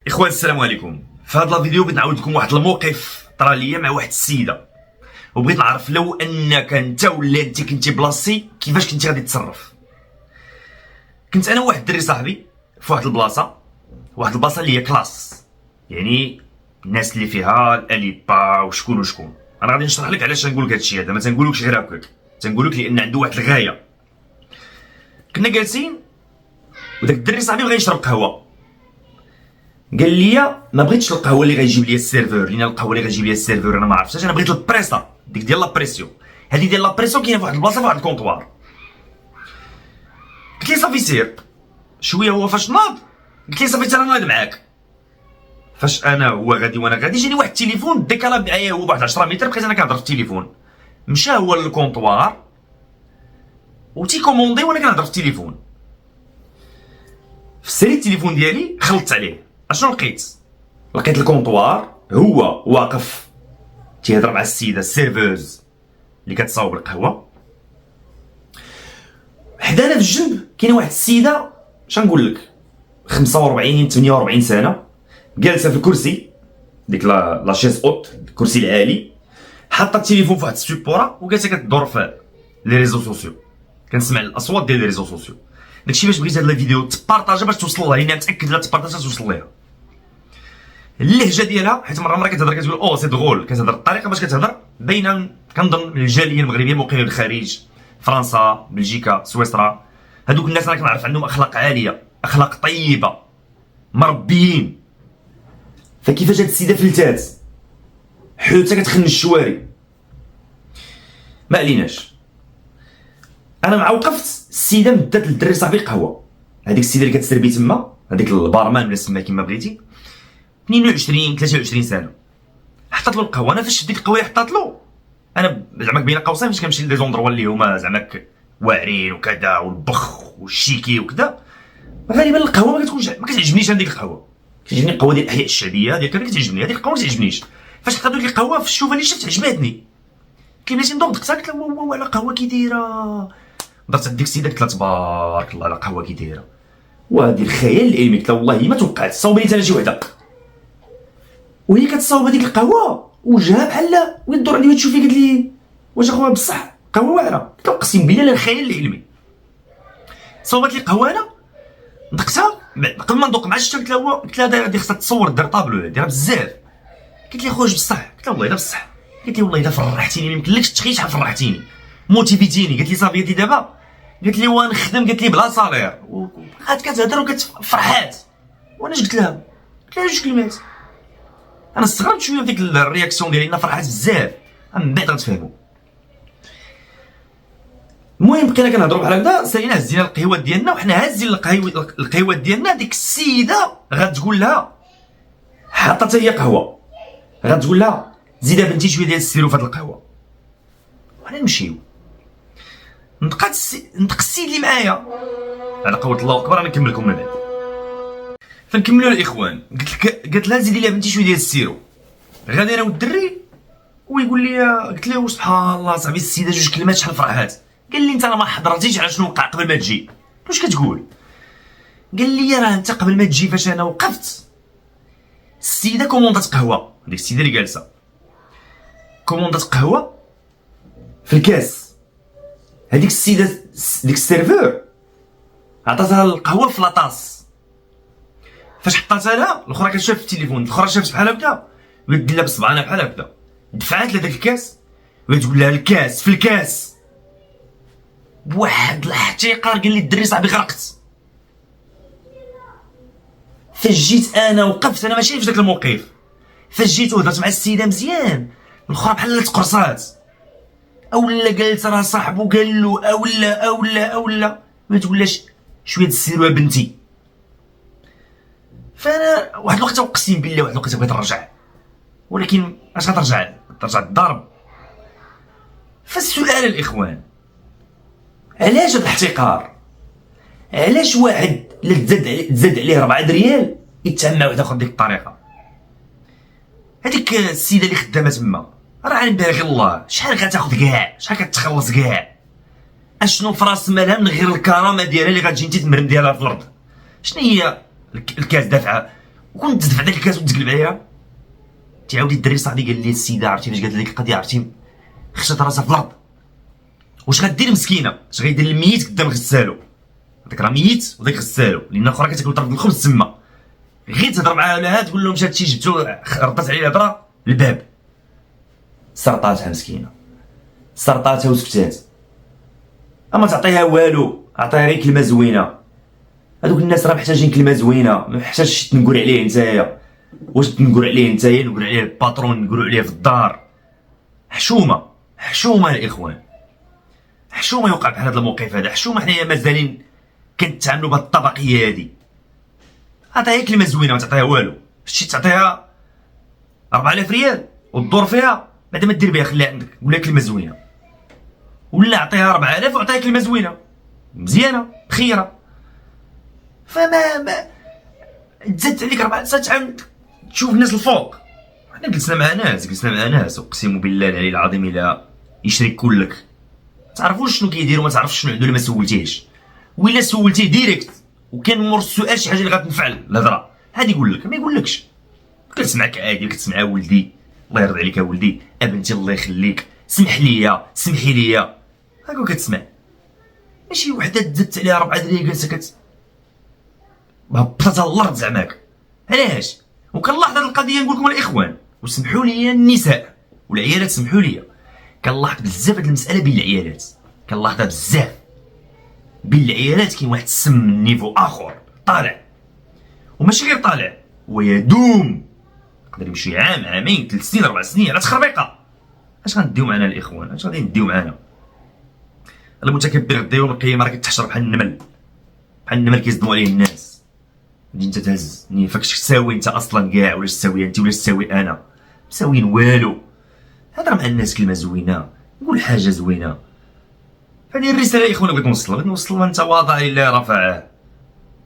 اخوان السلام عليكم. في هذا الفيديو بغيت نعاود لكم واحد الموقف طرا ليا مع واحد السيده، وبغيت نعرف لو انك انت ولا انت كنتي بلاصتي كيفاش كنتي غادي تتصرف. كنت انا وواحد الدري صاحبي في واحد البلاصه اللي هي كلاس، يعني الناس اللي فيها الاليبا وشكون وشكون. انا غادي نشرح لك علاش نقول لك هادشي هذا، ما تنقولكش غير هكاك، تنقول لك لان عنده واحد الغايه. كنا جالسين وداك الدري صاحبي بغا يشرب قهوه، قال لي ما بغيتش القهوه اللي غيجيب لي السيرفور، لان القهوه اللي غيجيب لي السيرفور انا ما عرفتش، انا بغيت البريسا ديك ديال لابريسيون. هذه ديال لابريسيون كاينه في واحد البلاصه في واحد الكونطوار. قلت لي صافي سير شويه. هو فاش ناض قلت لي صافي انا ناض معاك. فاش انا هو غادي وانا غادي جاني واحد التليفون ديكالا معايا هو بواحد 10 متر، بقيت انا كنهضر في التليفون. مشى هو للكونطوار وتي كوموندي وانا كنهضر في التليفون. في السري التليفون ديالي خلطت عليه. اشنو لقيت الكونطوار هو واقف تيهضر مع السيده السيرفوز اللي كتصاوب القهوه. حدانا في الجنب كاينه واحد السيده، شنقول لك 45 48 سنه، جالسه في الكرسي ديك لا شيز اوت، الكرسي العالي، حاطه التليفون في واحد السيبورا وجالسه كتدور في لي ريزو سوسيو، كنسمع الاصوات ديال لي ريزو سوسيو. داكشي باش بغيت هاد الفيديو تبارطاجا باش توصل لها، لان متاكد لا تبارطاجا توصل ليها. اللهجه ديالها حيت مره كتهضر كتقول او سي دغول، كتهضر الطريقه باش كتهضر باينه كنظن الجاليه المغربيه المقيمه بالخارج، فرنسا، بلجيكا، سويسرا. هادوك الناس انا كنعرف عندهم اخلاق عاليه، اخلاق طيبه، مربيين. فكيفاش هاد السيده فلتات حوته كتخن الشواري. ما عليناش، انا مع وقفت السيده مدات للدري صاحبي قهوه. هذيك السيده اللي كتسربي تما، هذيك البارمان ولا سميها كيما بغيتي، 22 23 سنه، حطات له القهوه. انا فاش ديك القهوه حطات له، انا زعما بين قوسين فاش كنمشي لي زوندروا اللي هما زعما واعرين وكذا والبخ والشيكي وكذا، غالبا القهوه ما كتعجبنيش. هذيك القهوه كتعجبني القهوه ديال الاحياء الشعبيه، هذيك اللي كتعجبني، هذيك القهوه ما كتعجبنيش. فاش حطات لي القهوه في الشوفه اللي شفت عجباتني، كيفاش ندوق دقتها قلت له على قهوه كي دايره. درت ديك السيده قلت لها تبارك الله على قهوه كي دايره، وهذه الخيال العلمي. قلت لها والله ما توقعت صاوبني حتى شي وحده، وهي كتصاوب هذيك القهوه وجهها بحال ويدور عليا تشوفي. قالت لي واش اخويا بصح قهوه واعره؟ قلت له اقسم بالله لا الخيال العلمي. صاوبت لي قهوه انا ندقتها قبل ما ندوق مع الشتا. قلت لها هذه خصها تصور دير طابلو، ديرها بزاف. قلت لي خويا بصح؟ قلت لها والله الا بصح. قلت لي والله الا فرحتيني، ما يمكنلكش تخيل شحال فرحتيني، موتيفيتيني. قالت لي صافي، قالت لي دابا، قالت لي ونخدم، قالت لي بلا صالير، وبقات كتهضر وكتفرحات. وانا اش قلت لها جوج كلمات. انا استغربت شويه ديك الرياكسيون ديالي، انا فرحات بزاف، من بعد غتفهموا. المهم بقينا كنهضروا بحال هكذا، سالينا هزينا القهوه ديالنا، وحنا هازين القهوه ديالنا. ديك السيده غتقول لها حاطه هي قهوه، غتقول لها زيدها بنتي شويه ديال السيرو في هاد القهوه. وحنا نمشيو نطق السيد اللي معايا على قوه الله اكبر. انا نكمل لكم من بعد. فنكملوا الاخوان. قالت لها زيدي لها بنتي شويه ديال السيرو. غادي انا والدري ويقول لي، قلت له سبحان الله صاحبي السيده جوج كلمات شحال فرحات. قال لي انت راه ما حضرتيش على شنو وقع قبل ما تجي. واش كتقول؟ قال لي راه انت قبل ما تجي فاش انا وقفت السيده كوموندات قهوه، ديك السيده اللي جالسه كوموندات قهوه في الكاس. هذيك السيده ديك السيرفور عطاتها القهوه في لاطاس. فاش حطاتها لها الاخرى كتشوف في التليفون، الاخرى شافت بحال هكا ودير لها بصبعنا بحال هكا، دفعات لهداك الكاس وتقول لها الكاس في الكاس بواحد الاحتقار. قال لي الدري صاحبي غرقت. فاش جيت انا وقفت، انا ماشي في ذاك الموقف، فاش جيت وهضرت مع السيده مزيان، الاخرى بحال تقرصات، اولا قالت راه صاحبو قال له اولا ما تقولهاش شويه السيرو بنتي. فانا واحد الوقت اقسم بالله واحد الوقت بغيت نرجع، ولكن اش غترجع؟ ترجع الضرب. فالسؤال الاخوان، علاش هاد الاحتقار؟ علاش واحد لا تزاد عليه 4 ريال يتعامل مع واحد اخر بديك الطريقه؟ هذيك السيده اللي خدامه تما راه عالم بها غير الله، شحال غتاخذ كاع، شحال كتخلص كاع، اشنو فراس مالها من غير الكرامه ديالها اللي غتجي انت تمرم ديالها في الارض؟ شنو هي الكاس دافعه وكنت تدفع داك الكاس وتقلب عليها. تعاودي الدري صاحبي قال لي السيده عرفتي فاش قالت لك القضيه عرفتي خشات راسها في الارض. واش غدير مسكينه؟ اش غيدير الميت قدام غسالو؟ هذاك راه ميت وداك غسالو لان الاخرى كتاكل طرف الخبز تما. غير تهضر معاها ولا تقول لهم هادشي جبتو ردات عليه الهضره الباب. سرطاتها مسكينه سرطاتها وسكتات. اما تعطيها والو عطيها غير كلمه زوينه. هذوك الناس راه محتاجين كلمه زوينه ما محتاجش تنقول عليه نتايا. واش تنقول عليه نتايا نقول عليه الباترون نقولوا عليه في الدار. حشومه حشومه الاخوان حشومه يوقع بحال هذا الموقف هذا. حشومه حنايا مازالين كنتعاملوا بهذه الطبقيه هذه. عطيها كلمه زوينه ما تعطيها والو. شتي تعطيها 4000 ريال والدور فيها بعد ما دير بها خليها عندك ولا كلمه زوينه. ولا عطيها 4000 وعطيها كلمه زوينه مزيانه خيره. فما تزادت عليك 4 ساعات تعاود تشوف الناس الفوق. حنا جلسنا مع ناس اقسم بالله العلي العظيم الا يشركوا لك تعرفوش شنو كيديروا ما تعرفش شنو عنده الا ما سولتيهش. ولا سولتيه ديريكت وكان مور السؤال شي حاجه اللي غتنفع الهضره هادي يقول لك ما يقولكش. كتسمعك عادي كتسمع ولدي الله يرضي عليك ولدي ابنتي الله يخليك سمح لي سمحي لي هاكا كتسمع. ماشي وحده تزدت عليها 4 دراري جالسه هبطتها الارض زعماك. علاش؟ وكنلاحظ هذه القضيه نقول لكم الاخوان وسمحوا لي النساء والعيالات سمحوا لي. كنلاحظ بزاف هذه المساله بين العيالات كنلاحظها بزاف. بين العيالات كاين واحد السم من نيفو اخر طالع. وماشي غير طالع هو يدوم يقدر يمشي عام عامين 3 سنين 4 سنين على تخربيقه. اش غنديو معنا الاخوان؟ اش غادي نديو معنا؟ المتكبر غدا يوم القيامه راه كتحشر بحال النمل. بحال النمل كيصدموا عليه الناس. غادي انت تهز فاكش تساوي انت اصلا كاع ولا تساوي انت ولا تساوي انا مساويين والو. هضر مع الناس كلمه زوينه قول حاجه زوينه. هذه الرساله يا اخوانا بغيت نوصلها انت واضع لله رفعه.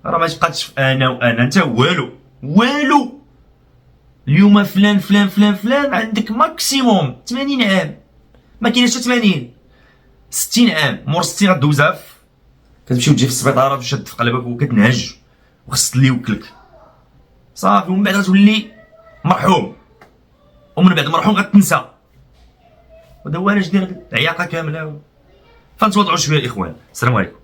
راه ما تبقاش في انا وانا انت والو. اليوم فلان فلان فلان فلان عندك ماكسيموم 80 عام ما كاينش 80 60 عام. مور 60 غدوزها كتمشي وتجي في السبيطار وشاد في قلبك وكتنهج وخص اللي يوكلك صافي. ومن بعد غتولي مرحوم ومن بعد مرحوم غتنسى. وهذا هو علاش داير العياقه كامله. فنتواضعوا شويه الاخوان. السلام عليكم.